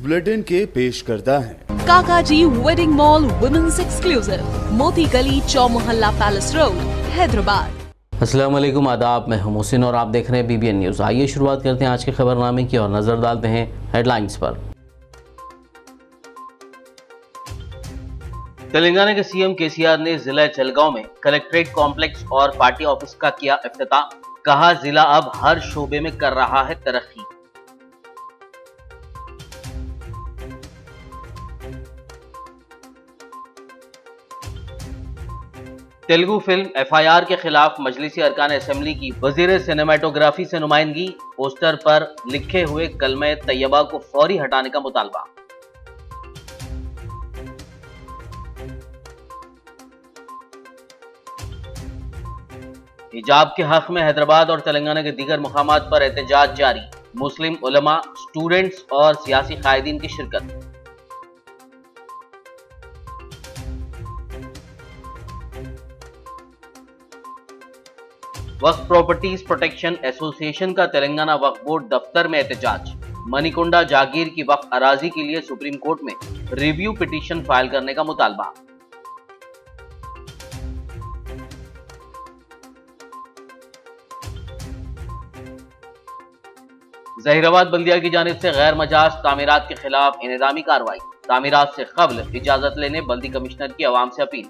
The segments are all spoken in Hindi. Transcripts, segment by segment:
बुलेटिन के पेश करता है। काकाजी वेडिंग मॉल वुमेन्स एक्सक्लूसिव, मोती गली, चौमोहल्ला पैलेस रोड, हैदराबाद। अस्सलाम वालेकुम, आदाब। मैं हूं मोहसिन और आप देख रहे हैं BBN न्यूज़। आइए शुरुआत करते हैं आज के खबरनामे की और नजर डालते हैं हेडलाइंस पर। तेलंगाना के CM KCR ने जिला जलगांव में कलेक्ट्रेट कॉम्प्लेक्स और पार्टी ऑफिस का किया इफ्तिताह। कहा, जिला अब हर शोबे में कर रहा है तरक्की। तेलुगु फिल्म FIR के खिलाफ मजलिसी अरकान असेंबली की वजीर सिनेमेटोग्राफी से नुमाइंदगी। पोस्टर पर लिखे हुए कलमे तैयबा को फौरी हटाने का मुतालबा। हिजाब के हक में हैदराबाद और तेलंगाना के दीगर मुकामात पर एहतजाज जारी। मुस्लिम उलमा, स्टूडेंट्स और सियासी कायदीन की शिरकत। वक्फ प्रॉपर्टीज प्रोटेक्शन एसोसिएशन का तेलंगाना वक्फ बोर्ड दफ्तर में एहतजाज। मणिकुंडा जागीर की वक्फ अराजी के लिए सुप्रीम कोर्ट में रिव्यू पिटीशन फाइल करने का मुतालबा। जहीराबाद बल्दिया की जानिब से गैर मजाज तामीरात के खिलाफ इनेदामी कार्रवाई। तामीरात से कब्ल इजाजत लेने बल्दी कमिश्नर की अवाम से अपील।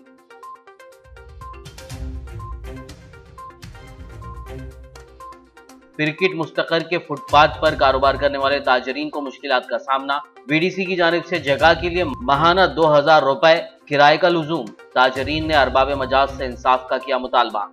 क्रिकेट मुस्तकर के फुटपाथ पर कारोबार करने वाले ताजरीन को मुश्किलात का सामना। VDC की जानिब से जगह के लिए माहाना 2000 रुपए किराए का लुजूम। ताजरीन ने अरबाब मजाज से इंसाफ का किया मुतालबा।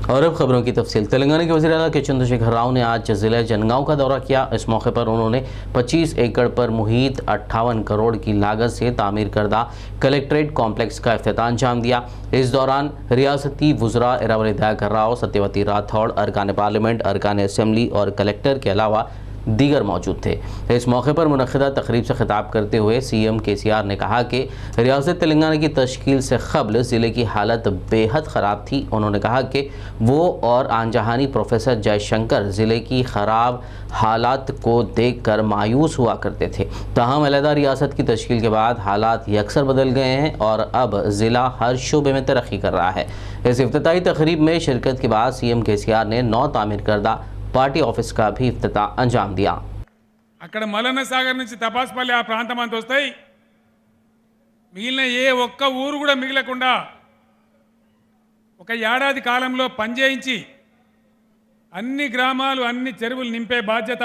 और अब खबरों की तफसील। तेलंगाना के वज़ीर आला के चंद्रशेखर राव ने आज जिले जनगांव का दौरा किया। इस मौके पर उन्होंने 25 एकड़ पर मुहित 58 करोड़ की लागत से तामीर करदा कलेक्ट्रेट कॉम्प्लेक्स का इफ्तिताह अंजाम दिया। इस दौरान रियासती वुज़रा इरावल दयाकर राव, सत्यवती राठौड़, अरकान पार्लियामेंट, अरकान असेंबली और कलेक्टर के अलावा दीगर मौजूद थे। इस मौके पर मुनक़िदा तकरीब से खिताब करते हुए CM KCR ने कहा कि रियासत तेलंगाना की तश्कील से कबल ज़िले की हालत बेहद ख़राब थी। उन्होंने कहा कि वो और आनजहानी प्रोफेसर जयशंकर ज़िले की ख़राब हालात को देख कर मायूस हुआ करते थे। ताहम अलहदा रियासत की तश्कील के बाद हालात यकसर बदल गए हैं और अब ज़िला हर शोबे में तरक्की कर रहा है। इस इफ्तिताही तकरीब में शिरकत के बाद CM KCR ने नौ तामीर करदा పార్టీ ఆఫీస్ का भी इफ्तिताह अंजाम दिया। అక్కడ మలన సాగర్ నుంచి తపాస్పల్లి ఆ ప్రాంతం అంతా వస్తాయి. మిగిలిన ఏ ఒక్క ఊరు కూడా మిగలకుండా ఒక ఏడాది కాలంలో పనిచేయించి అన్ని గ్రామాలు అన్ని చెరువులు నింపే బాధ్యత,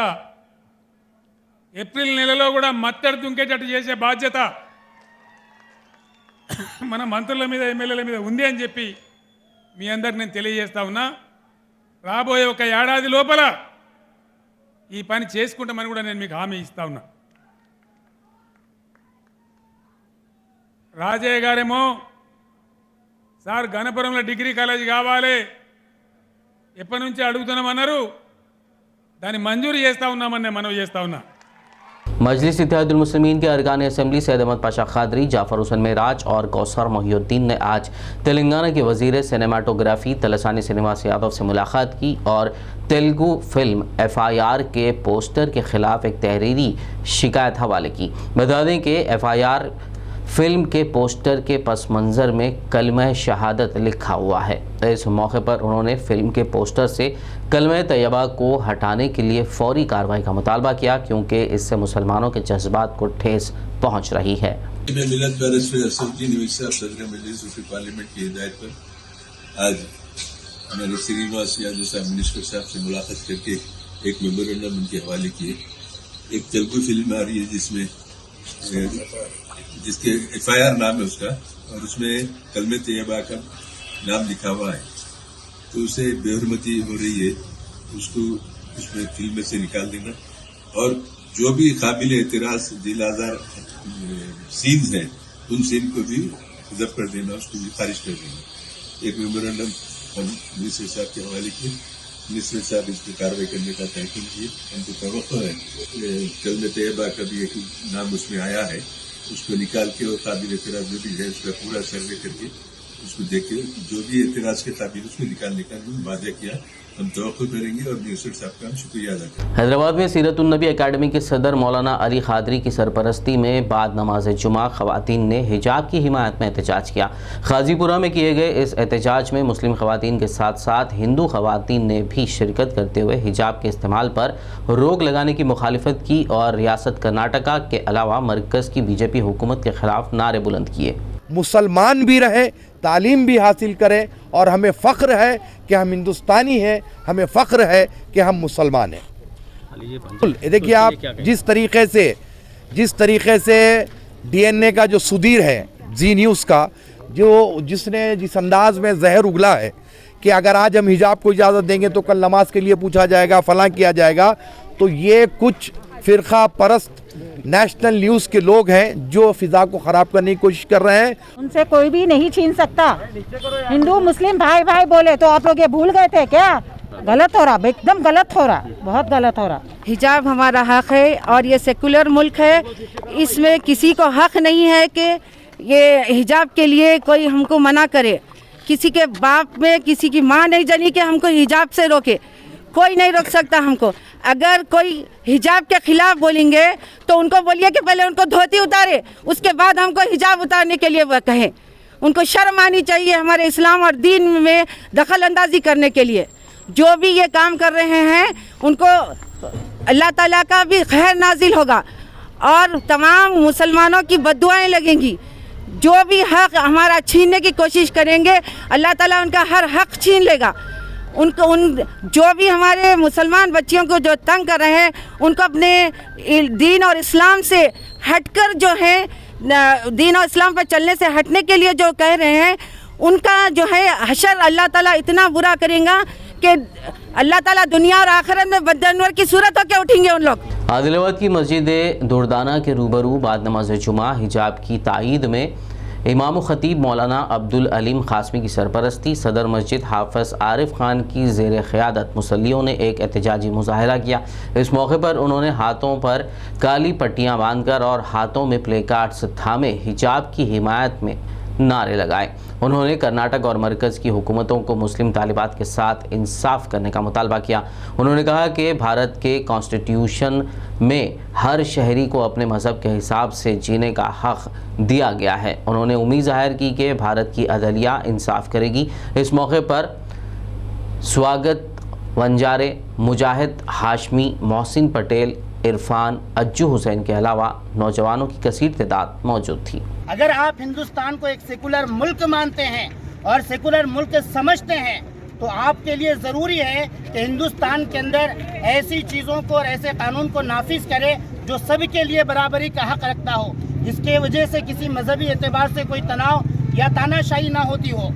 ఏప్రిల్ నెలలో కూడా మత్తడి దుంకేటట్టు చేసే బాధ్యత మన మంత్రుల మీద ఎమ్మెల్యేల మీద ఉంది అని చెప్పి మీ అందరికి నేను తెలియజేస్తా ఉన్నా. రాబోయే ఒక ఏడాది లోపల ఈ పని చేసుకుంటామని కూడా నేను మీకు హామీ ఇస్తా ఉన్నా. రాజయ్య గారేమో సార్ గణపురంలో డిగ్రీ కాలేజ్ కావాలి ఎప్పటి నుంచి అడుగుతున్నామన్నారు. దాన్ని మంజూరు చేస్తా ఉన్నామని నేను మనవి చేస్తా ఉన్నా. मजलिस इत्तेहादुल मुस्लिमीन के अरकान असेंबली सैयद अहमद पाशा खादरी, जाफर हुसैन मेराज और कौसर मोहिउद्दीन ने आज तेलंगाना के वजीर सिनेमाटोग्राफी तलसानी सिनेमा यादव से मुलाकात की और तेलुगु फिल्म FIR के पोस्टर के खिलाफ एक तहरीरी शिकायत हवाले की। बता दें कि FIR फिल्म के पोस्टर के पस मंज़र में कलमा शहादत लिखा हुआ है। इस मौके पर उन्होंने फिल्म के पोस्टर से कलमा तैयबा को हटाने के लिए फौरी कार्रवाई का मुतालबा किया, क्योंकि इससे मुसलमानों के जज्बात को ठेस पहुंच रही है। पार्लियामेंट की हिदायत पर आज हमारे श्रीनिवास यादव साहब मिनिस्टर साहब से मुलाकात करके एक मेमोरेंडम उनके हवाले किए। एक तेलुगु फिल्म आ रही है जिसके FIR नाम है उसका, और उसमें कलमे तैयबा का नाम लिखा हुआ है, तो उसे बेहरमती हो रही है, उसको उसमें फिल्म में से निकाल देना और जो भी काबिल एतराज दिलाजार सीन्स हैं उन सीन को भी जब्त कर देना, उसको भी खारिज कर देना। एक मेमोरेंडम हम मिनिस्टर साहब के हवाले किए। मिनिस्टर साहब इस पर कार्रवाई करने का तहकीम किए। हमको तवक्को है कलमे तैयबा का भी एक नाम उसमें आया है, उसको निकाल के और काबिल एतराज जो भी है उसका पूरा सर्वे करके उसको देख के जो भी एतराज के ताबीर उसको निकालने का वादा किया। हम तवक्को करेंगे और मिनिस्टर साहब का हम शुक्रिया अदा करेंगे। हैदराबाद में सीरतुन्नबी एकेडमी के सदर मौलाना अली खादरी की सरपरस्ती में बाद नमाज जुमा खवातीन ने हिजाब की हिमायत में एहतजाज किया। खाजीपुरा में किए गए इस एहतजाज में मुस्लिम खवातीन के साथ साथ हिंदू खवातीन ने भी शिरकत करते हुए हिजाब के इस्तेमाल पर रोक लगाने की मुखालिफत की और रियासत कर्नाटका के अलावा मरकज़ की बीजेपी हुकूमत के खिलाफ नारे बुलंद किए। मुसलमान भी रहे, तालीम भी हासिल करें और हमें फ़ख्र है कि हम हिंदुस्तानी हैं, हमें फ़ख्र है कि हम मुसलमान हैं। देखिए आप जिस तरीक़े से DNA का जो सुधीर है जी न्यूज़ का, जिसने जिस अंदाज में जहर उगला है कि अगर आज हम हिजाब को इजाज़त देंगे तो कल नमाज के लिए पूछा जाएगा, फलां किया जाएगा, तो ये कुछ फ़िरक़ा परस्त नेशनल न्यूज़ के लोग हैं जो फ़िज़ा को ख़राब करने की कोशिश कर रहे हैं। उनसे कोई भी नहीं छीन सकता। हिंदू मुस्लिम भाई भाई बोले तो आप लोग ये भूल गए थे क्या? गलत हो रहा, एकदम गलत हो रहा, बहुत गलत हो रहा। हिजाब हमारा हक है और ये सेकुलर मुल्क है, इसमें किसी को हक नहीं है कि ये हिजाब के लिए कोई हमको मना करे। किसी के बाप में किसी की माँ नहीं जानी कि हमको हिजाब से रोके, कोई नहीं रोक सकता हमको। अगर कोई हिजाब के खिलाफ बोलेंगे तो उनको बोलिए कि पहले उनको धोती उतारे, उसके बाद हमको हिजाब उतारने के लिए वह कहें। उनको शर्म आनी चाहिए हमारे इस्लाम और दीन में दखल अंदाजी करने के लिए। जो भी ये काम कर रहे हैं उनको अल्लाह ताला का भी खैर नाजिल होगा और तमाम मुसलमानों की बद्दुआएं लगेंगी। जो भी हक हमारा छीनने की कोशिश करेंगे अल्लाह ताला उनका हर हक छीन लेगा। जो भी हमारे मुसलमान बच्चियों को जो तंग कर रहे हैं उनको अपने दीन और इस्लाम से हटकर जो है दीन और इस्लाम पर चलने से हटने के लिए जो कह रहे हैं उनका जो है हशर अल्लाह ताला इतना बुरा करेगा कि अल्लाह ताला दुनिया और आखिरत में बदअनवर की सूरत होकर उठेंगे उन लोग। आदिलाबाद की मस्जिद दुर्दाना के रूबरू बाद नमाज जुमा हिजाब की तायीद में इमाम खतीब मौलाना अब्दुल अलीम क़ासमी की सरपरस्ती सदर मस्जिद हाफ़िज़ आरिफ ख़ान की ज़ेर क़यादत मुसल्लियों ने एक एहतजाजी मुज़ाहरा किया। इस मौके पर उन्होंने हाथों पर काली पट्टियाँ बांधकर और हाथों में प्ले कार्ड्स थामे हिजाब की हिमायत में नारे लगाए। उन्होंने कर्नाटक और मरकज़ की हुकूमतों को मुस्लिम तालिबात के साथ इंसाफ करने का मुतालबा किया। उन्होंने कहा कि भारत के कॉन्स्टिट्यूशन में हर शहरी को अपने मज़हब के हिसाब से जीने का हक़ दिया गया है। उन्होंने उम्मीद ज़ाहिर की कि भारत की अदलिया इंसाफ करेगी। इस मौके पर स्वागत वंजारे, मुजाहिद हाशमी, मोहसिन पटेल, इरफान, अज्जू हुसैन के अलावा नौजवानों की कसीर तादाद मौजूद थी। अगर आप हिंदुस्तान को एक सेकुलर मुल्क मानते हैं और सेकुलर मुल्क समझते हैं तो आपके लिए ज़रूरी है कि हिंदुस्तान के अंदर ऐसी चीज़ों को और ऐसे कानून को नाफिज करे जो सबके लिए बराबरी का हक रखता हो, जिसके वजह से किसी मजहबी एतबार से कोई तनाव या तानाशाही ना होती हो।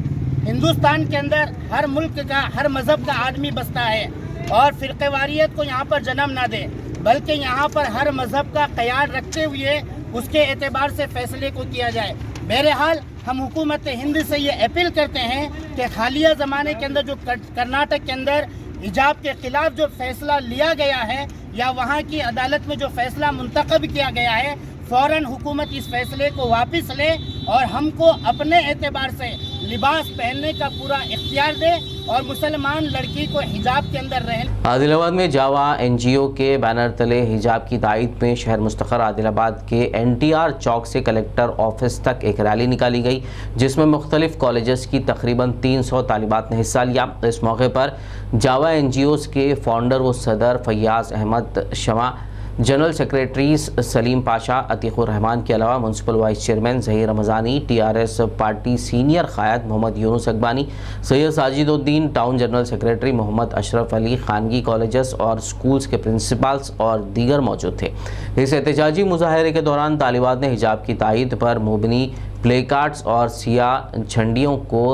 हिंदुस्तान के अंदर हर मुल्क का, हर मज़हब का आदमी बसता है और फ़िरक़ेवारियत को यहाँ पर जन्म ना दे, बल्कि यहाँ पर हर मज़हब का ख्याल रखते हुए उसके एतबार से फ़ैसले को किया जाए। बहरहाल हम हुकूमत हिंद से ये अपील करते हैं कि हालिया ज़माने के अंदर जो कर्नाटक के अंदर हिजाब के ख़िलाफ़ जो फ़ैसला लिया गया है या वहाँ की अदालत में जो फ़ैसला मुंतखब किया गया है, फ़ौरन हुकूमत इस फैसले को वापस ले और हमको अपने एतबार से लिबास पहनने का पूरा इख्तियार दे और मुसलमान लड़की को हिजाब के अंदर रहें। आदिलाबाद में जावा NGO के बैनर तले हिजाब की तायीद में शहर मुस्तक़र आदिलाबाद के NTR चौक से कलेक्टर ऑफिस तक एक रैली निकाली गई, जिसमें मुख्तलिफ कॉलेजेस की तकरीबन 300 तालिबात ने हिस्सा लिया। इस मौके पर जावा NGOs के फाउंडर व सदर फैयाज़ अहमद शमा, जनरल सेक्रेटरी सलीम पाशा, अतीकुर रहमान के अलावा municipal vice chairman Zaheer Ramzani, TRS party senior क़ायद Mohammad Younus Akbani, Syed Sajiduddin, town general secretary Mohammad Ashraf Ali, खानगी कॉलेजेस और स्कूल्स के प्रिंसिपल्स और दीगर मौजूद थे। इस एहतजाजी मुजाहरे के दौरान तालिबात ने हिजाब की तायीद पर मुबनी प्ले कार्ड्स और सियाह झंडियों को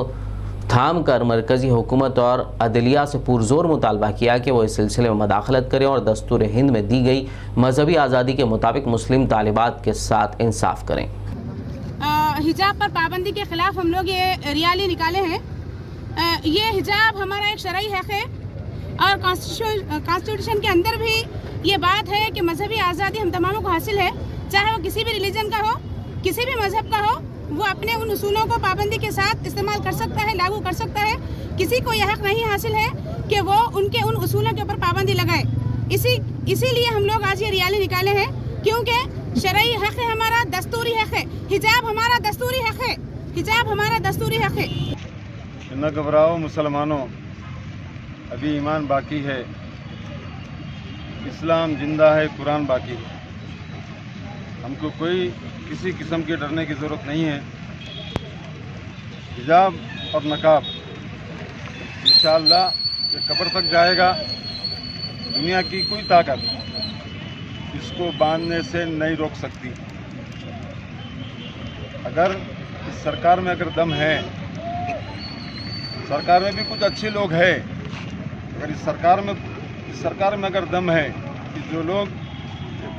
थाम कर मरकज़ी हुकूमत और अदलिया से पुरजोर मुतालबा किया कि वो इस सिलसिले में मदाखलत करें और दस्तूर हिंद में दी गई मजहबी आज़ादी के मुताबिक मुस्लिम तालिबात के साथ इंसाफ करें। हिजाब पर पाबंदी के ख़िलाफ़ हम लोग ये रैली निकाले हैं। ये हिजाब हमारा एक शरई हक़ है और कॉन्स्टिट्यूशन के अंदर भी ये बात है कि मजहबी आज़ादी हम तमामों को हासिल है, चाहे वो किसी भी रिलीजन का हो, किसी भी मजहब का हो वो अपने उन उसूलों को पाबंदी के साथ इस्तेमाल कर सकता है, लागू कर सकता है। किसी को यह हक नहीं हासिल है कि वो उनके उन उसूलों के ऊपर पाबंदी लगाए। इसीलिए हम लोग आज ये रैली निकाले हैं, क्योंकि शरई हक है हमारा, दस्तूरी हक है। हिजाब हमारा दस्तूरी हक है, हिजाब हमारा दस्तूरी हक है। न घबराओ मुसलमानों, अभी ईमान बाकी है, इस्लाम जिंदा है, कुरान बाकी है। हमको कोई किसी किस्म के डरने की ज़रूरत नहीं है। हिजाब और नकाब इंशाअल्लाह ये कब्र तक जाएगा। दुनिया की कोई ताकत इसको बांधने से नहीं रोक सकती। अगर इस सरकार में अगर दम है, सरकार में भी कुछ अच्छे लोग हैं, अगर इस सरकार में अगर दम है कि जो लोग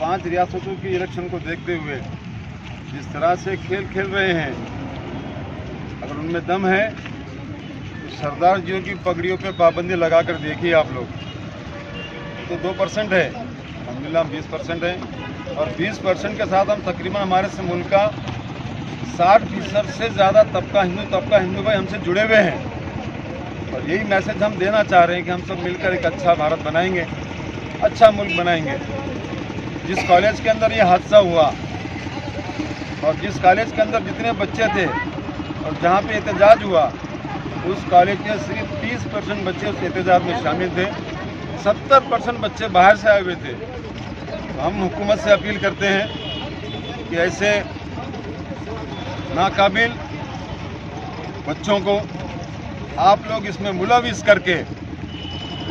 5 रियासतों की इलेक्शन को देखते हुए जिस तरह से खेल रहे हैं, अगर उनमें दम है तो सरदार जियों की पगड़ियों पे पाबंदी लगा कर देखिए आप लोग। तो 2% है, अल्हम्दुलिल्लाह 20% है, और 20% के साथ हम तकरीबन हमारे से मुल्क का 60% से ज़्यादा तबका हिंदू भाई हमसे जुड़े हुए हैं। और यही मैसेज हम देना चाह रहे हैं कि हम सब मिलकर एक अच्छा भारत बनाएंगे, अच्छा मुल्क बनाएंगे। जिस कॉलेज के अंदर ये हादसा हुआ और जिस कॉलेज के अंदर जितने बच्चे थे और जहाँ पे एहतजाज हुआ, उस कॉलेज के सिर्फ 30% बच्चे उस एहतजाज में शामिल थे, 70% बच्चे बाहर से आए हुए थे। तो हम हुकूमत से अपील करते हैं कि ऐसे नाकाबिल बच्चों को आप लोग इसमें मुलविस करके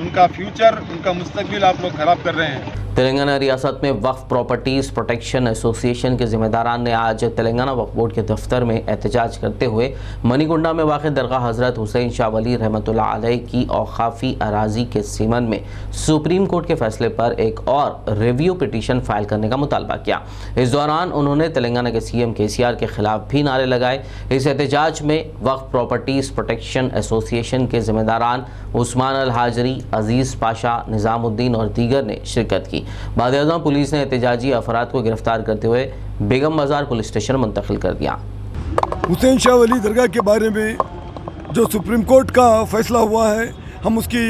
उनका फ्यूचर, उनका मुस्तकबिल आप लोग ख़राब कर रहे हैं। तेलंगाना रियासत में वक्फ प्रॉपर्टीज़ प्रोटेक्शन एसोसिएशन के जिम्मेदारान ने आज तेलंगाना वक्फ बोर्ड के दफ्तर में एहतजाज करते हुए मनीकुंडा में वाक़ दरगाह हज़रत हुसैन शाह वली रहमतुल्लाह अलैह की औक़ाफ़ी अराज़ी के सिमन में सुप्रीम कोर्ट के फैसले पर एक और रिव्यू पिटीशन फाइल करने का मुतालबा किया। इस दौरान उन्होंने तेलंगाना के CM KCR के खिलाफ भी नारे लगाए। इस एहतजाज में वक्फ प्रॉपर्टीज़ प्रोटेक्शन एसोसिएशन के जिम्मेदारान उस्मान अल हाजरी, अजीज़ पाशा, निज़ामुद्दीन और दीगर ने शिरकत की। बाद-ए-आज़म पुलिस ने एहतजाजी अफराद को गिरफ्तार करते हुए बेगम बाजार पुलिस स्टेशन मुंतकिल कर दिया। हुसैन शाह वली दरगाह के बारे में जो सुप्रीम कोर्ट का फैसला हुआ है, हम उसकी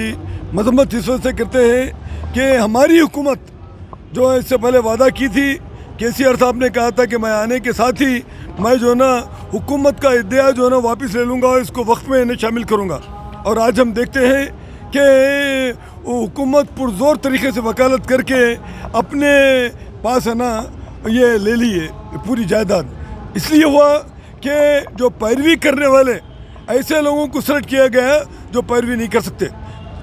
मजम्मत इस वजह से करते हैं कि हमारी हुकूमत जो है इससे पहले वादा की थी, KCR साहब ने कहा था कि मैं आने के साथ ही मैं जो ना हुकूमत का इद्दिया जो ना वापस ले लूँगा और इसको वक्त में इन्हें शामिल करूँगा। और आज हम देखते हैं कि हुकूमत पुरजोर तरीके से वकालत करके अपने पास है ना ये ले लिए पूरी जायदाद। इसलिए हुआ कि जो पैरवी करने वाले ऐसे लोगों को सेलेक्ट किया गया जो पैरवी नहीं कर सकते।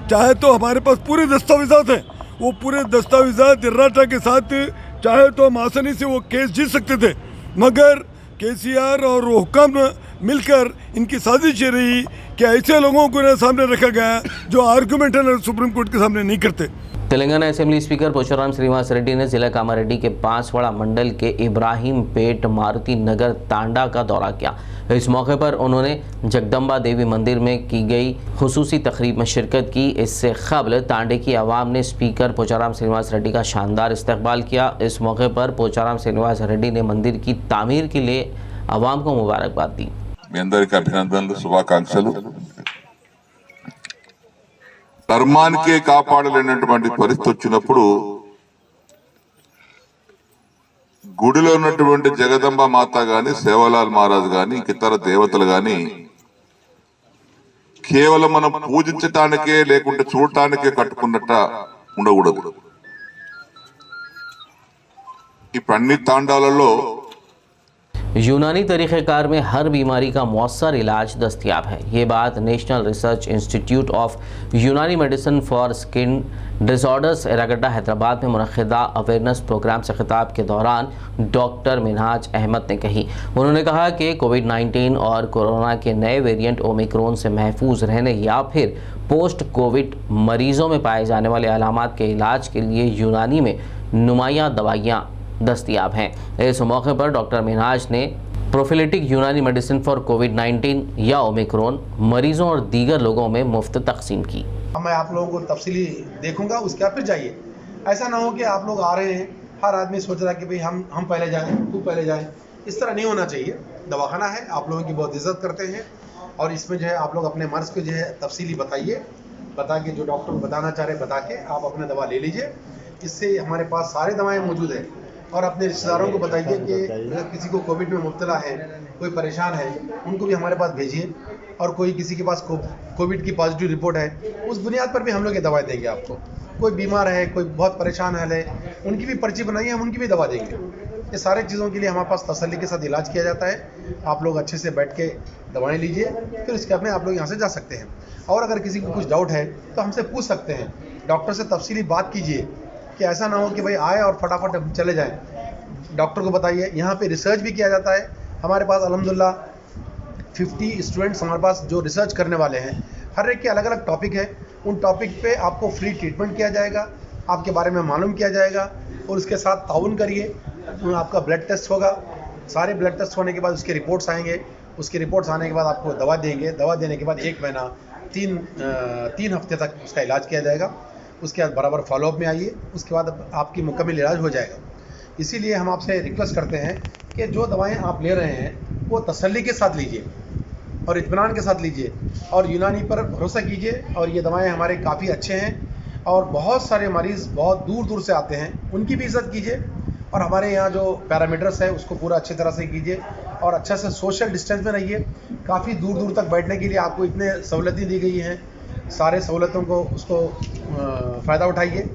चाहे तो हमारे पास पूरे दस्तावेज़ात हैं, वो पूरे दस्तावेज़ात इर्राटा के साथ चाहे तो हम आसानी से वो केस जीत सकते थे, मगर KCR और वो हुक्म मिलकर इनकी साजिश ये रही कि ऐसे लोगों को सामने रखा गया जो आर्गूमेंट है सुप्रीम कोर्ट के सामने नहीं करते। तेलंगाना असेंबली स्पीकर पोचाराम श्रीनिवास रेड्डी ने जिला कामारेड्डी के बांसवाड़ा मंडल के इब्राहिम पेट मारुति नगर तांडा का दौरा किया। इस मौके पर उन्होंने जगदम्बा देवी मंदिर में की गई खुसूसी तकरीब में शिरकत की। इससे कबल तांडे की आवाम ने स्पीकर पोचाराम श्रीनिवास रेड्डी का शानदार इस्तकबाल किया। इस मौके पर पोचाराम श्रीनिवास रेड्डी ने मंदिर की तामीर के लिए आवाम को मुबारकबाद दी। మీ అందరికీ అభినందనలు, శుభాకాంక్షలు. ధర్మానికే కాపాడలేనటువంటి పరిస్థితి వచ్చినప్పుడు గుడిలో ఉన్నటువంటి జగదంబ మాత గాని, సేవలాల్ మహారాజ్ గాని, ఇతర దేవతలు గాని కేవలం మనం పూజించటానికే లేకుంటే చూడటానికే కట్టుకున్నట్ట ఉండకూడదు. ఇప్పుడు అన్ని తాండాలలో यूनानी तरीक़ेकार में हर बीमारी का मौसर इलाज दस्तियाब है। ये बात नेशनल रिसर्च इंस्टीट्यूट ऑफ यूनानी medicine for skin disorders Erragadda Hyderabad में मुनक़िदा अवेयरनेस प्रोग्राम से खिताब के दौरान डॉक्टर मिनहाज अहमद ने कही। उन्होंने कहा कि कोविड-19 और कोरोना के नए वेरिएंट ओमिक्रॉन से महफूज रहने या फिर पोस्ट कोविड मरीज़ों में पाए जाने वाले अलामात के इलाज के लिए यूनानी में नुमायाँ दवाइयाँ दस्तियाब हैं। इस मौके पर डॉक्टर मिनहाज ने प्रोफिलेटिक यूनानी मेडिसिन फॉर कोविड-19 या ओमिक्रॉन मरीजों और दीगर लोगों में मुफ्त तकसीम की। मैं आप लोगों को तफसीली देखूंगा, उसके बाद फिर जाइए। ऐसा ना हो कि आप लोग आ रहे हैं, हर आदमी सोच रहा है कि भाई हम पहले जाएं, तू पहले जाए, इस तरह नहीं होना चाहिए। दवाखाना है, आप लोगों की बहुत इज्जत करते हैं और इसमें जो है आप लोग अपने मर्ज़ को जो है तफसीली बताइए, बता के जो डॉक्टर बताना चाह रहे बता के आप अपने दवा ले लीजिए। इससे हमारे पास सारे दवाएं मौजूद हैं और अपने रिश्तेदारों को बताइए कि अगर किसी को कोविड में मुब्तला है, कोई परेशान है, उनको भी हमारे पास भेजिए। और कोई किसी के पास कोविड की पॉजिटिव रिपोर्ट है, उस बुनियाद पर भी हम लोग ये दवाएँ देंगे आपको। कोई बीमार है, कोई बहुत परेशान है, उनकी भी पर्ची बनाइए, हम उनकी भी दवा देंगे। ये सारे चीज़ों के लिए हमारे पास तसल्ली के साथ इलाज किया जाता है। आप लोग अच्छे से बैठ के दवाएं लीजिए, फिर इसके बाद में आप लोग यहाँ से जा सकते हैं। और अगर किसी को कुछ डाउट है तो हमसे पूछ सकते हैं, डॉक्टर से तफसीली बात कीजिए कि ऐसा ना हो कि भाई आए और फटाफट हम चले जाएँ। डॉक्टर को बताइए। यहाँ पे रिसर्च भी किया जाता है। हमारे पास अल्हम्दुलिल्लाह 50 स्टूडेंट्स हमारे पास जो रिसर्च करने वाले हैं। हर एक के अलग अलग टॉपिक है, उन टॉपिक पे आपको फ्री ट्रीटमेंट किया जाएगा, आपके बारे में मालूम किया जाएगा और उसके साथ ताउन करिए। आपका ब्लड टेस्ट होगा, सारे ब्लड टेस्ट होने के बाद उसके रिपोर्ट्स आएंगे। उसके रिपोर्ट्स आने के बाद आपको दवा देंगे। दवा देने के बाद 1 महीना 3 हफ्ते तक उसका इलाज किया जाएगा। उसके बाद बराबर फॉलोअप में आइए, उसके बाद आपकी मुकम्मल इलाज हो जाएगा। इसीलिए हम आपसे रिक्वेस्ट करते हैं कि जो दवाएं आप ले रहे हैं वो तसल्ली के साथ लीजिए और इत्मीनान के साथ लीजिए और यूनानी पर भरोसा कीजिए। और ये दवाएं हमारे काफ़ी अच्छे हैं और बहुत सारे मरीज़ बहुत दूर दूर से आते हैं, उनकी भी इज़्ज़त कीजिए। और हमारे यहाँ जो पैरामीटर्स है उसको पूरा अच्छी तरह से कीजिए और अच्छा से सोशल डिस्टेंस में रहिए। काफ़ी दूर दूर तक बैठने के लिए आपको इतने सहूलतें दी गई हैं, सारे सहूलतों को उसको फ़ायदा उठाइए।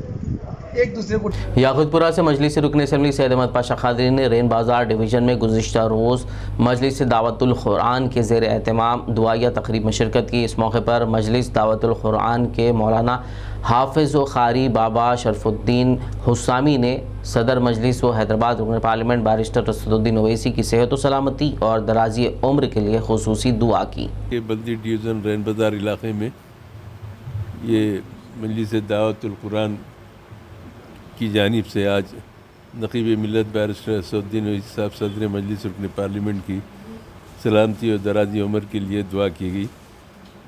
एक दूसरे को याकूतपुरा से मजलिस रुकन असम्बली सैयद अहमद पाशा खादरी ने रेन बाज़ार डिवीज़न में गुज़िश्ता रोज़ मजलिस दावतुल कुरान के ज़ेर एहतमाम दुआया तकरीब में शिरकत की। इस मौके पर मजलिस दावतुल कुरान के मौलाना हाफिज़ व क़ारी बाबा शरफुद्दीन हुसामी ने सदर मजलिस व हैदराबाद रुकन पार्लियामेंट बारिस्टर रसूलुद्दीन ओवैसी की सेहत व सलामती और दराज़ी उम्र के लिए खुसूसी दुआ की। बल्दी डिवीज़न रेन बाज़ार इलाक़े में ये मजलिस दावतुल कुरान की जानिब से आज नक़ीब मिल्लत बैरिस्टर रसूलुद्दीन ओवैसी साहब सदर मजलिस रुकन पार्लियामेंट की सलामती और दराज़ी उम्र के लिए दुआ की गई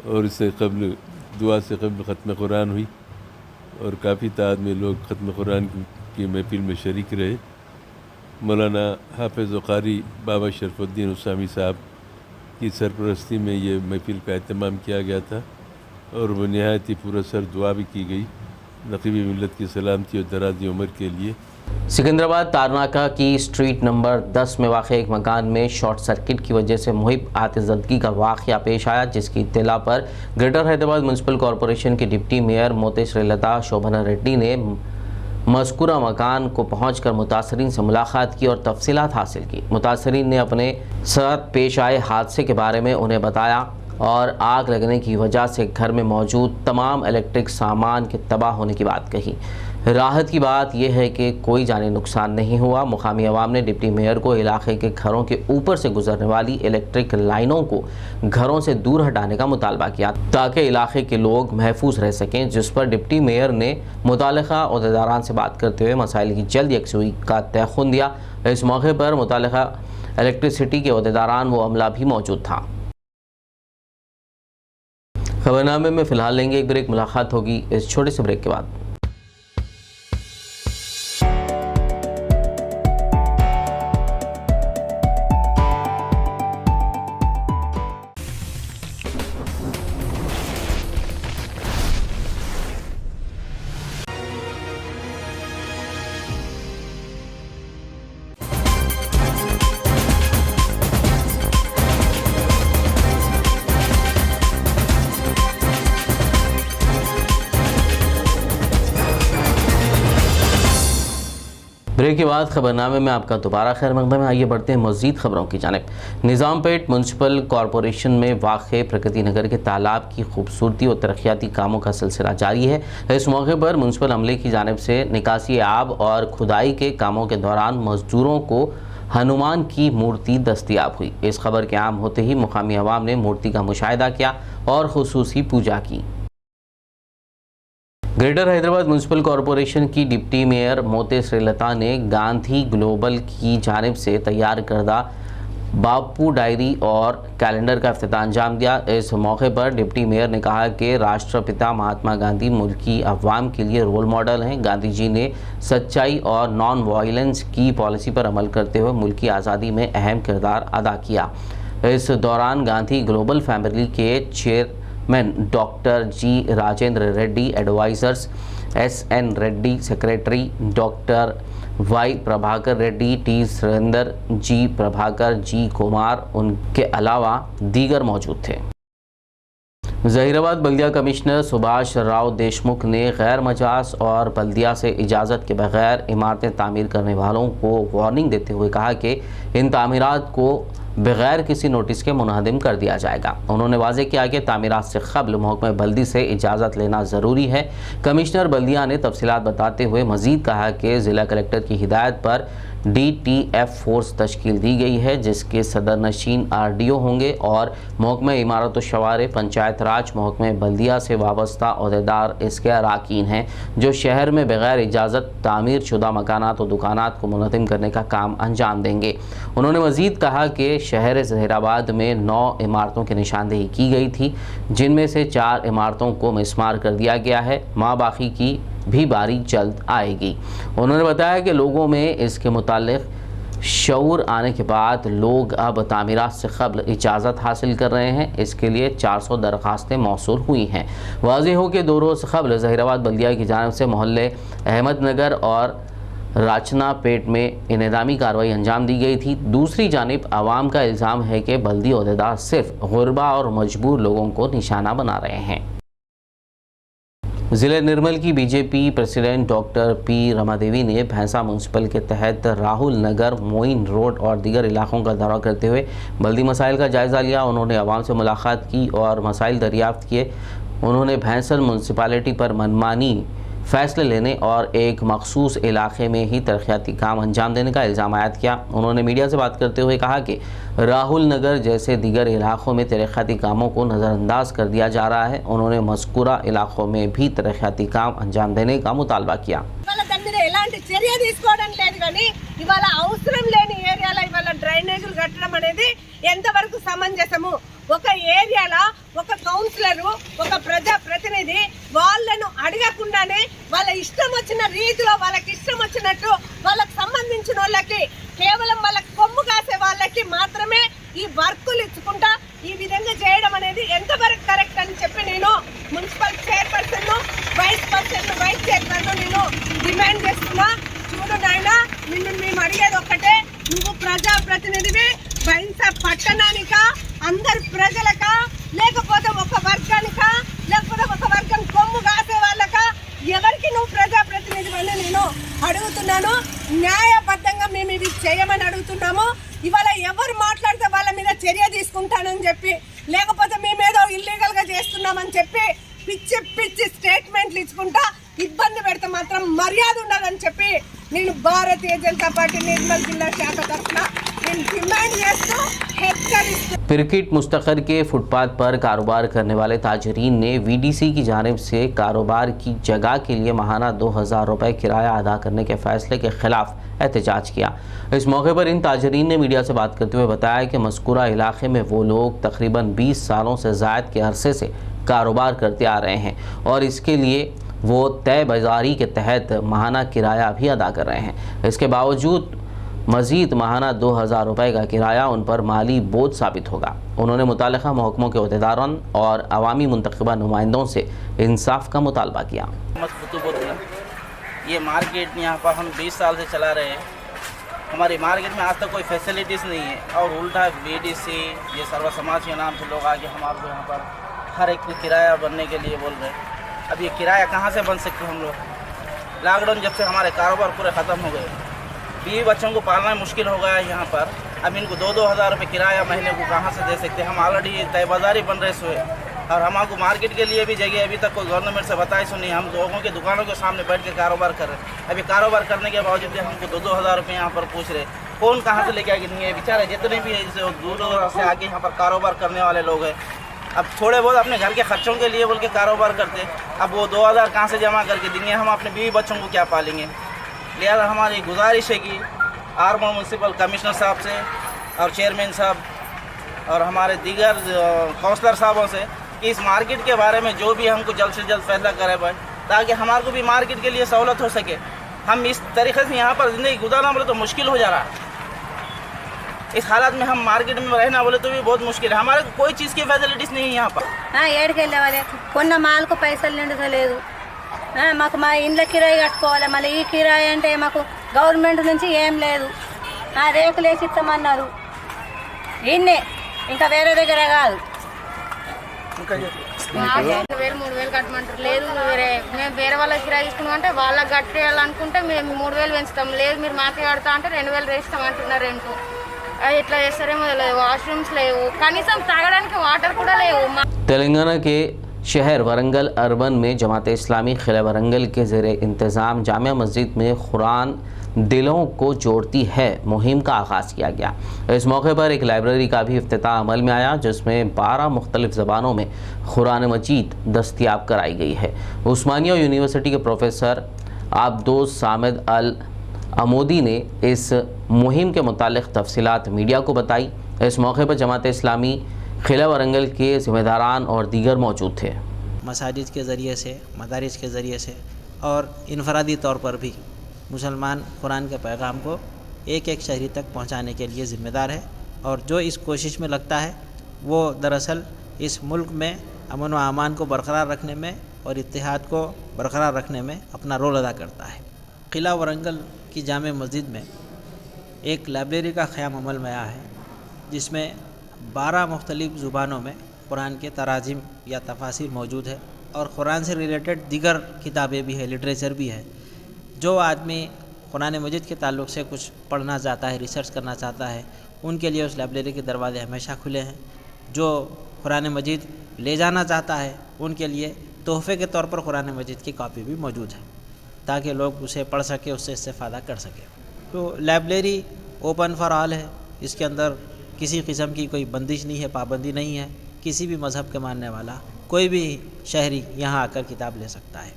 और इससे कबल दुआ से कबल ख़त्म कुरान हुई और काफ़ी तादाद में लोग ख़त्म कुरान की महफिल में शरीक रहे। मौलाना हाफिज़ व क़ारी बाबा शरफुद्दीन हुसामी साहब की सरपरस्ती में ये महफिल का एहतमाम किया गया था और वो नहायत ही पुरअसर दुआ भी की गई नक़ीब मिल्लत की सलामती और दराज़ी उम्र के लिए। सिकंदराबाद तारनाका की स्ट्रीट नंबर 10 में वाक़ एक मकान में शॉर्ट सर्किट की वजह से मुहिब आतिज़दगी का वाक़या पेश आया, जिसकी इत्तला पर ग्रेटर हैदराबाद म्यूनसिपल कॉरपोरेशन के डिप्टी मेयर मोते श्रीलता शोभना रेड्डी ने मज़कूरा मकान को पहुंचकर मुतासरीन से मुलाकात की और तफसीलात हासिल की। मुतासरीन ने अपने साथ पेश आए हादसे के बारे में उन्हें बताया और आग लगने की वजह से घर में मौजूद तमाम इलेक्ट्रिक सामान के तबाह होने की बात कही। राहत की बात यह है कि कोई जानी नुकसान नहीं हुआ। मुकामी अवाम ने डिप्टी मेयर को इलाके के घरों के ऊपर से गुजरने वाली इलेक्ट्रिक लाइनों को घरों से दूर हटाने का मुतालबा किया ताकि इलाके के लोग महफूज रह सकें, जिस पर डिप्टी मेयर ने मुताल्लिका ओहदेदारान से बात करते हुए मसाइल की जल्द यकसुई का तयख़ुन दिया। इस मौके पर मुताल्लिका इलेक्ट्रिसिटी के ओहदेदारान व अमला भी मौजूद था। खबरनामे में फ़िलहाल लेंगे एक ब्रेक, मुलाकात होगी इस छोटे से ब्रेक के बाद। ब्रेक के बाद खबरनामे में आपका दोबारा खैर मकदम है। आइए बढ़ते हैं मज़ीद खबरों की जानिब। निज़ामपेट म्यूनसिपल कॉरपोरेशन में वाक़े प्रगति नगर के तालाब की खूबसूरती और तरक्याती कामों का सिलसिला जारी है। इस मौके पर म्यूनसिपल अमले की जानिब से निकासी आब और खुदाई के कामों के दौरान मजदूरों को हनुमान की मूर्ति दस्तयाब हुई। इस खबर के आम होते ही मुकामी अवाम ने मूर्ति का मुशाहिदा किया और खुसूसी पूजा की। ग्रेटर हैदराबाद म्यूनसिपल कॉरपोरेशन की डिप्टी मेयर मोते श्रीलता ने गांधी ग्लोबल की जानिब से तैयार करदा बापू डायरी और कैलेंडर का इफ्तिताह अंजाम दिया। इस मौके पर डिप्टी मेयर ने कहा कि राष्ट्रपिता महात्मा गांधी मुल्क की अवाम के लिए रोल मॉडल हैं। गांधी जी ने सच्चाई और नॉन वायलेंस की पॉलिसी पर अमल करते हुए मुल्क की आज़ादी में अहम किरदार अदा किया। इस दौरान गांधी ग्लोबल फैमिली के chairman doctor G Rajendra Reddy, advisers SN Reddy, secretary doctor Y Prabhakar Reddy, T Surender, G Prabhakar, G Kumar, उनके अलावा दीगर मौजूद थे। जहीराबाद बल्दिया कमिश्नर सुभाष राव देशमुख ने गैर मजाज और बल्दिया से इजाज़त के बगैर इमारतें तामीर करने वालों को वार्निंग देते हुए कहा कि इन तामीरात को बगैर किसी नोटिस के मुनहदिम कर दिया जाएगा। उन्होंने वाज़ेह किया कि तामीरात से क़ब्ल महकमा बल्दी से इजाज़त लेना ज़रूरी है। कमिश्नर बल्दिया ने तफसीलात बताते हुए मज़ीद कहा कि ज़िला कलेक्टर की हिदायत पर DTF फोर्स तश्कील दी गई है, जिसके सदर नशीन RDO होंगे और महकमा इमारत व शवारे पंचायत राज महकमा बल्दिया से वाबस्ता अहदेदार इसके अरकान हैं, जो शहर में बगैर इजाज़त तामीर शुदा मकानात और दुकानात को मुनज़्ज़म करने का काम अंजाम देंगे। उन्होंने मज़ीद कहा कि शहर ज़हीराबाद में 9 इमारतों की निशानदेही की गई थी, जिनमें से 4 इमारतों को मिसमार कर दिया गया है। बाकी की भी बारी जल्द आएगी। उन्होंने बताया कि लोगों में इसके मुताल्लिक़ शऊर आने के बाद लोग अब तामीरात से क़ब्ल इजाज़त हासिल कर रहे हैं। इसके लिए 400 दरख्वास्तें मौसूल हुई हैं। वाज़ेह हो कि 2 रोज़ क़ब्ल ज़हीराबाद बल्दिया की जानिब से मोहल्ले अहमदनगर और राचना पेट में इनेदामी कार्रवाई अंजाम दी गई थी। दूसरी जानिब आवाम का इल्ज़ाम है कि बल्दी अहदेदार सिर्फ गुरबा और मजबूर लोगों को निशाना बना रहे हैं। ज़िले निर्मल की BJP president doctor P Ramadevi ने भैंसा म्यूनसिपल के तहत राहुल नगर, मोइन रोड और दीगर इलाकों का दौरा करते हुए बल्दी मसाइल का जायज़ा लिया। उन्होंने आवाम से मुलाकात की और मसाइल दरियाफ्त किए। उन्होंने भैंसर म्यूनसिपालिटी पर मनमानी फ़ैसले लेने और एक मखसूस इलाके में ही तरक्याती काम अंजाम देने का इल्ज़ाम आयद किया। उन्होंने मीडिया से बात करते हुए कहा कि राहुल नगर जैसे दीगर इलाकों में तरक्याती कामों को नज़रअंदाज कर दिया जा रहा है। उन्होंने मज़कूरा इलाकों में भी तरक्याती काम अंजाम देने का मुतालबा किया। ఎలాంటి చర్య తీసుకోవడం లేదు కానీ ఇవాళ అవసరం లేని ఏరియాలో ఇవాళ డ్రైనేజీలు కట్టడం అనేది ఎంతవరకు సమంజసము? ఒక ఏరియాలో ఒక కౌన్సిలరు, ఒక ప్రజా ప్రతినిధి వాళ్ళను అడగకుండానే వాళ్ళ ఇష్టం వచ్చిన రీతిలో వాళ్ళకి ఇష్టం వచ్చినట్టు వాళ్ళకి సంబంధించిన వాళ్ళకి కేవలం వాళ్ళకి కొమ్ము కాసే వాళ్ళకి మాత్రమే ఈ వర్కులు ఇచ్చుకుంటా ఈ విధంగా చేయడం అనేది ఎంతవరకు కరెక్ట్ అని చెప్పి నేను మున్సిపల్ చైర్పర్సన్, వైస్ చైర్మన్ నేను డిమాండ్ చేస్తున్నా. చూడు నాయన, నిన్ను మేము అడిగేది ఒక్కటే, నువ్వు ప్రజా ప్రతినిధివి బైన్సా పట్టణానికా, అందరు ప్రజలకా, లేకపోతే ఒక వర్గానికా, లేకపోతే ఒక వర్గం కొమ్ము కాసే వాళ్ళకా, ఎవరికి నువ్వు ప్రజా ప్రతినిధి అని నేను అడుగుతున్నాను. న్యాయబద్ధంగా మేము ఇవి చేయమని అడుగుతున్నాము. ఇవాళ ఎవరు మాట్లాడితే వాళ్ళ మీద చర్య తీసుకుంటానని చెప్పి, లేకపోతే మేమేదో ఇల్లీగల్ గా చేస్తున్నామని చెప్పి పిచ్చి పిచ్చి స్టేట్మెంట్లు ఇచ్చుకుంటా ఇబ్బంది పెడితే మాత్రం మర్యాద ఉండదని చెప్పి నేను భారతీయ జనతా పార్టీ నిర్మల్ జిల్లా శాఖ తరఫున నేను డిమాండ్ చేస్తూ హెచ్చరిస్తూ। पिरकिट मुस्तखर के फुटपाथ पर कारोबार करने वाले ताजरीन ने VDC की जानिब से कारोबार की जगह के लिए माहाना 2000 रुपये किराया अदा करने के फैसले के खिलाफ एहतजाज किया। इस मौके पर इन ताजरीन ने मीडिया से बात करते हुए बताया कि मज़कूरा इलाके में वो लोग तकरीबन 20 सालों से ज़ायद के अरसे से कारोबार करते आ रहे हैं और इसके लिए वो तय बाज़ारी के तहत माहाना किराया भी अदा कर रहे हैं। इसके बावजूद मज़ीद माहाना 2000 रुपये का किराया उन पर माली बोझ साबित होगा। उन्होंने मुतालिका महकमों के अहदेदारों और अवामी मुंतखबा नुमाइंदों से इंसाफ का मुतालबा किया। ये मार्केट यहाँ पर हम 20 साल से चला रहे हैं। हमारी मार्केट में आज तक कोई फैसिलिटीज़ नहीं है और उल्टा VDC ये सर्व समाज के नाम से लोग आके हमारे यहाँ पर हर एक किराया बनने के लिए बोल रहे हैं। अब ये किराया कहाँ से बन सकते हम लोग? लॉकडाउन जब से हमारे कारोबार पूरे ख़त्म हो गए, 20 बच्चों को पालना मुश्किल हो गया है यहाँ पर। अब इनको 2-2 हज़ार रुपये किराया महीने को कहाँ से दे सकते हैं? हम ऑलरेडी तय बाज़ारी बन रहे सोए और हमको मार्केट के लिए भी जगह अभी तक कोई गवर्नमेंट से बताई सुनी। हम लोगों के दुकानों के सामने बैठ के कारोबार कर रहे हैं। अभी कारोबार करने के बावजूद भी हमको 2-2 हज़ार रुपये यहाँ पर पूछ रहे। कौन कहाँ से लेके आएगी? नहीं है बेचारे जितने भी दूर दूर से आके यहाँ पर कारोबार करने वाले लोग हैं, अब थोड़े बहुत अपने घर के खर्चों के लिए बोल के कारोबार करते, अब वो 2000 कहाँ से जमा करके देंगे? हम अपने बीवी बच्चों को क्या पालेंगे? लिहाजा हमारी गुजारिश है कि आर्मर म्यूनसिपल कमिश्नर साहब से और चेयरमैन साहब और हमारे दीगर काउंसलर साहबों से कि इस मार्केट के बारे में जो भी हमको जल्द से जल्द फैसला करे भाई, ताकि हमारे को भी मार्केट के लिए सहूलत हो सके। हम इस तरीके से यहाँ पर ज़िंदगी गुजारना बोले तो मुश्किल हो जा रहा है। इस हालात में हम मार्केट में रहना बोले तो भी बहुत मुश्किल है। हमारे कोई चीज़ की फैसिलिटीज़ नहीं है यहाँ पर। ఏడుకెళ్ళే వాళ్ళే కొన్న మాలకు పైసలు నిండుతలేదు, మాకు మా ఇండ్ల కిరాయి కట్టుకోవాలి, మళ్ళీ ఈ కిరాయి అంటే మాకు గవర్నమెంట్ నుంచి ఏం లేదు, రేకులు వేసి ఇస్తామన్నారు, ఇన్నే ఇంకా వేరే దగ్గర కాదు. 2,000-3,000 కట్టమంటారు. లేదు మేము వేరే వాళ్ళకి కిరాయి తీసుకున్నాం అంటే వాళ్ళకి కట్టేయాలనుకుంటే మేము 3,000 పెంచుతాం, లేదు మీరు మాకే కడతా అంటే 2,000 వేస్తాం అంటున్నారు రెంట్. ఇట్లా చేస్తారేమో తెలియదు. వాష్రూమ్స్ లేవు, కనీసం తాగడానికి వాటర్ కూడా లేవు. तेलंगाना के शहर वरंगल अर्बन में जमात इस्लामी खिला वरंगल के ज़ेरे इंतज़ाम जामिया मस्जिद में कुरान दिलों को जोड़ती है मुहिम का आगाज़ किया गया। इस मौके पर एक लाइब्रेरी का भी इफ्तिताह अमल में आया, जिसमें 12 मुख्तलिफ ज़बानों में कुरान मजीद दस्तयाब कराई गई है। उस्मानिया यूनिवर्सिटी के प्रोफेसर आब्दोस सामिद अल अमोदी ने इस मुहिम के मुतालिक तफसीलात मीडिया को बताई। इस मौके पर जमात इस्लामी खिला वरंगल के ज़िम्मेदारान और दीगर मौजूद थे। मसाजिद के ज़रिए से, मदारिस के ज़रिए से और इनफरादी तौर पर भी मुसलमान कुरान के पैगाम को एक एक शहरी तक पहुंचाने के लिए ज़िम्मेदार है, और जो इस कोशिश में लगता है वो दरअसल इस मुल्क में अमन व अमान को बरकरार रखने में और इत्तेहाद को बरकरार रखने में अपना रोल अदा करता है। किला वरंगल की जामे मस्जिद में एक लाइब्रेरी का क़याम अमल में आया है, जिसमें 12 मुख्तलिफ़ ज़ुबानों में कुरान के तराजिम या तफासिर मौजूद है, और कुरान से रिलेटेड दीगर किताबें भी है, लिटरेचर भी है। जो आदमी कुरान मजीद के ताल्लुक़ से कुछ पढ़ना चाहता है, रिसर्च करना चाहता है, उनके लिए उस लाइब्रेरी के दरवाजे हमेशा खुले हैं। जो कुरान मजीद ले जाना चाहता है उनके लिए तोहफ़े के तौर पर कुरान मजीद की कॉपी भी मौजूद है, ताकि लोग उसे पढ़ सके, उससे इस्तेफ़ादा कर सके। तो लाइब्रेरी ओपन फॉर ऑल है, इसके अंदर किसी किस्म की कोई बंदिश नहीं है, पाबंदी नहीं है। किसी भी मज़हब के मानने वाला कोई भी शहरी यहाँ आकर किताब ले सकता है।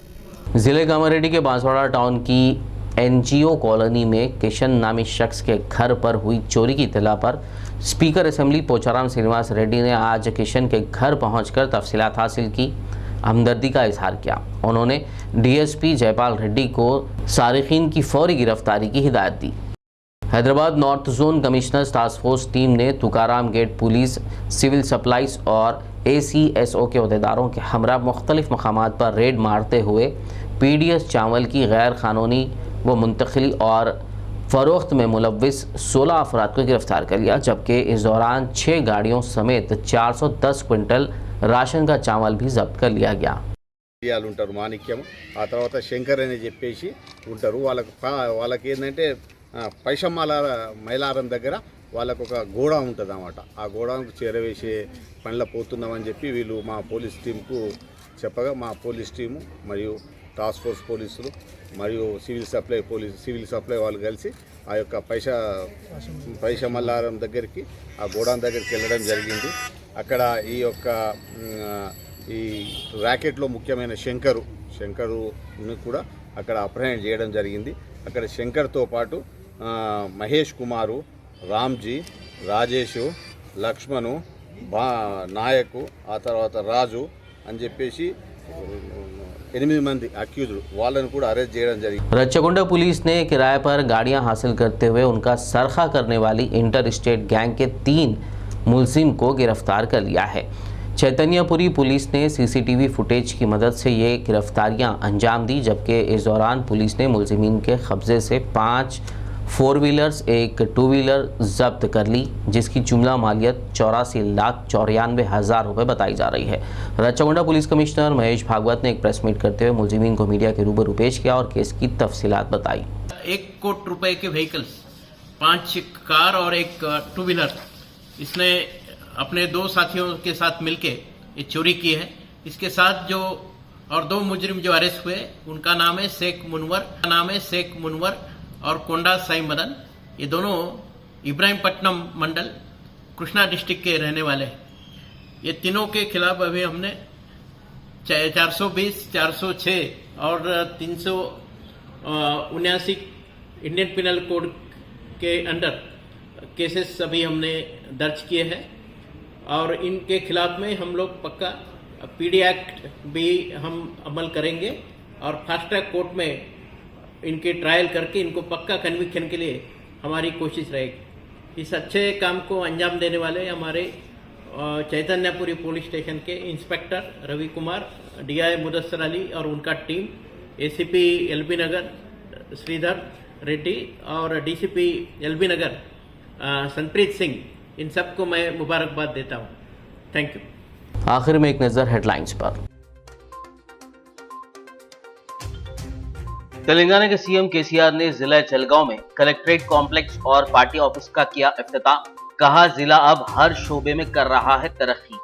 ज़िले कामारेड्डी के बांसवाड़ा टाउन की NGO कॉलोनी में किशन नामी शख्स के घर पर हुई चोरी की इत्तला पर स्पीकर असेंबली पोचाराम श्रीनिवास रेड्डी ने आज किशन के घर पहुंचकर तफसीलात हासिल की, हमदर्दी का इजहार किया। उन्होंने DSP जयपाल रेड्डी को सारिकीन की फौरी गिरफ्तारी की हिदायत दी। Hyderabad north zone commissioner's task force team ने Tukaram gate police, civil supplies और ACSO के अहदेदारों के हमरा मुख्तलिफ मकामात पर रेड मारते हुए PDS चावल की गैर कानूनी व मुंतकिली और फ़रोख्त में मुलव्विस 16 अफराद को गिरफ्तार कर लिया, जबकि इस दौरान 6 गाड़ियों समेत 410 क्विंटल राशन का चावल भी जब्त कर लिया गया। ఉంటారు మాణిక్యం, ఆ తర్వాత శంకర్ అని చెప్పేసి ఉంటారు. వాళ్ళకి ఏంటంటే పైషమ్మాల మైలారం దగ్గర వాళ్ళకు ఒక గోడా ఉంటుంది అన్నమాట. ఆ గోడాకు చేరవేసే పనిలో పోతున్నామని చెప్పి వీళ్ళు మా పోలీస్ టీంకు చెప్పగా, మా పోలీస్ టీము మరియు టాస్క్ ఫోర్స్ పోలీసులు మరియు సివిల్ సప్లై వాళ్ళు కలిసి ఆ యొక్క పైషమల్లారం దగ్గరికి, ఆ గోడాన్ దగ్గరికి వెళ్ళడం జరిగింది. అక్కడ ఈ యొక్క ఈ ర్యాకెట్లో ముఖ్యమైన శంకరుని కూడా అక్కడ అప్రహెండ్ చేయడం జరిగింది. అక్కడ శంకర్తో పాటు మహేష్ కుమారు, రామ్జీ, రాజేషు, లక్ష్మణు, నాయకు, ఆ తర్వాత రాజు అని చెప్పేసి 8 మంది అక్యూజ్డ్ వాళ్ళని కూడా అరెస్ట్ చేయడం జరిగింది। रच्चाकुंडा पुलिस ने किराए पर गाड़ियां हासिल करते हुए उनका सरखा करने वाली इंटर स्टेट गैंग के 3 मुलजिम को गिरफ्तार कर लिया है। चैतन्यपुरी पुलिस ने CCTV फुटेज की मदद से ये गिरफ्तारियां अंजाम दी, जबकि इस दौरान पुलिस ने मुलजिमीन के कब्जे से 5 4 व्हीलर्स, एक 2 व्हीलर जब्त कर ली, जिसकी जुमला मालियत 84,94,000 रुपये बताई जा रही है। रच्चाकुंडा पुलिस कमिश्नर महेश भागवत ने एक प्रेस मीट करते हुए मुलजिमीन को मीडिया के रूबरू पेश किया और केस की तफसीलात बताई। 1 करोड़ रुपए के व्हीकल्स, 5 कार और एक 2 व्हीलर इसने अपने 2 साथियों के साथ मिलके ये चोरी की है। इसके साथ जो और 2 मुजरिम जो अरेस्ट हुए उनका नाम है शेख मुनवर और कोंडा साई मदन। ये दोनों इब्राहिमपट्टनम मंडल कृष्णा डिस्ट्रिक्ट के रहने वाले हैं। ये तीनों के खिलाफ अभी हमने 420, 406 और 379 इंडियन पिनल कोड के अंडर केसेस अभी हमने दर्ज किए हैं और इनके खिलाफ में हम लोग पक्का पीडी एक्ट भी हम अमल करेंगे और फास्ट ट्रैक कोर्ट में इनके ट्रायल करके इनको पक्का कन्विक्शन के लिए हमारी कोशिश रहेगी। इस अच्छे काम को अंजाम देने वाले हमारे चैतन्यपुरी पुलिस स्टेशन के इंस्पेक्टर रवि कुमार, DI मुदस्सर अली और उनका टीम, ACP LB नगर श्रीधर रेड्डी और DCP LB नगर संप्रीत सिंह, इन सबको मैं मुबारकबाद देता हूँ। Thank you. आखिर में एक नज़र हेडलाइंस पर। तेलंगाना के सीएम केसीआर ने जिला जलगांव में कलेक्ट्रेट कॉम्प्लेक्स और पार्टी ऑफिस का किया इफ्तिताह। कहा जिला अब हर शोबे में कर रहा है तरक्की।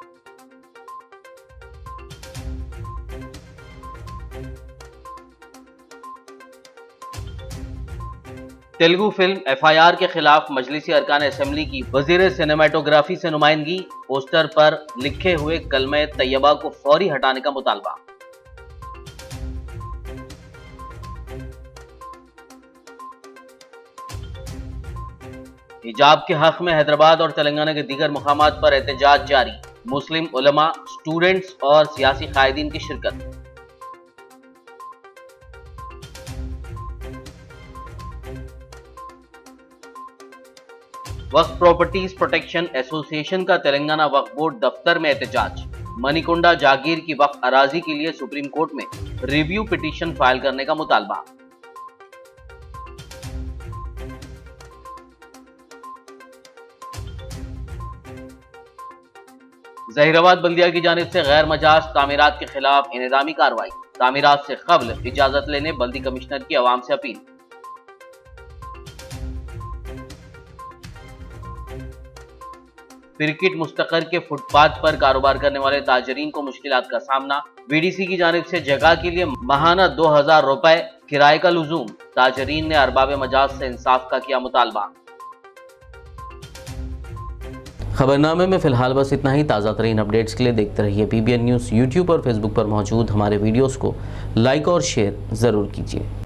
तेलुगु फिल्म FIR के खिलाफ मजलिसी अरकान असेंबली की वजीर सिनेमाटोग्राफी से नुमाइंदगी। पोस्टर पर लिखे हुए कलमे तैयबा को फौरी हटाने का मुतालबा। हिजाब के हक में हैदराबाद और तेलंगाना के दीगर मुकामात पर एहतजाज जारी। मुस्लिम उलमा, स्टूडेंट्स और सियासी कायदीन की शिरकत। वक्फ प्रॉपर्टीज प्रोटेक्शन एसोसिएशन का तेलंगाना वक्फ बोर्ड दफ्तर में एहतजाज। मणिकुंडा जागीर की वक्फ अराजी के लिए सुप्रीम कोर्ट में रिव्यू पिटीशन फाइल करने का मुतालबा। जहीराबाद बल्दिया की जानिब से गैर मजाज तामीरात के खिलाफ इनेदामी कार्रवाई। तामीरात से कब्ल इजाजत लेने बल्दी कमिश्नर की आवाम से अपील। पिरकिट मुस्तकर के फुटपाथ पर कारोबार करने वाले ताजरीन को मुश्किलात का सामना। BDC की जानिब से जगह के लिए माहाना 2000 रुपए किराए का लुजूम। ताजरीन ने अरबाब मजाज से इंसाफ का किया मुतालबा। खबरनामे में फिलहाल बस इतना ही। ताज़ा तरीन अपडेट्स के लिए देखते रहिए PBN न्यूज़। यूट्यूब और फेसबुक पर मौजूद हमारे वीडियोस को लाइक और शेयर ज़रूर कीजिए।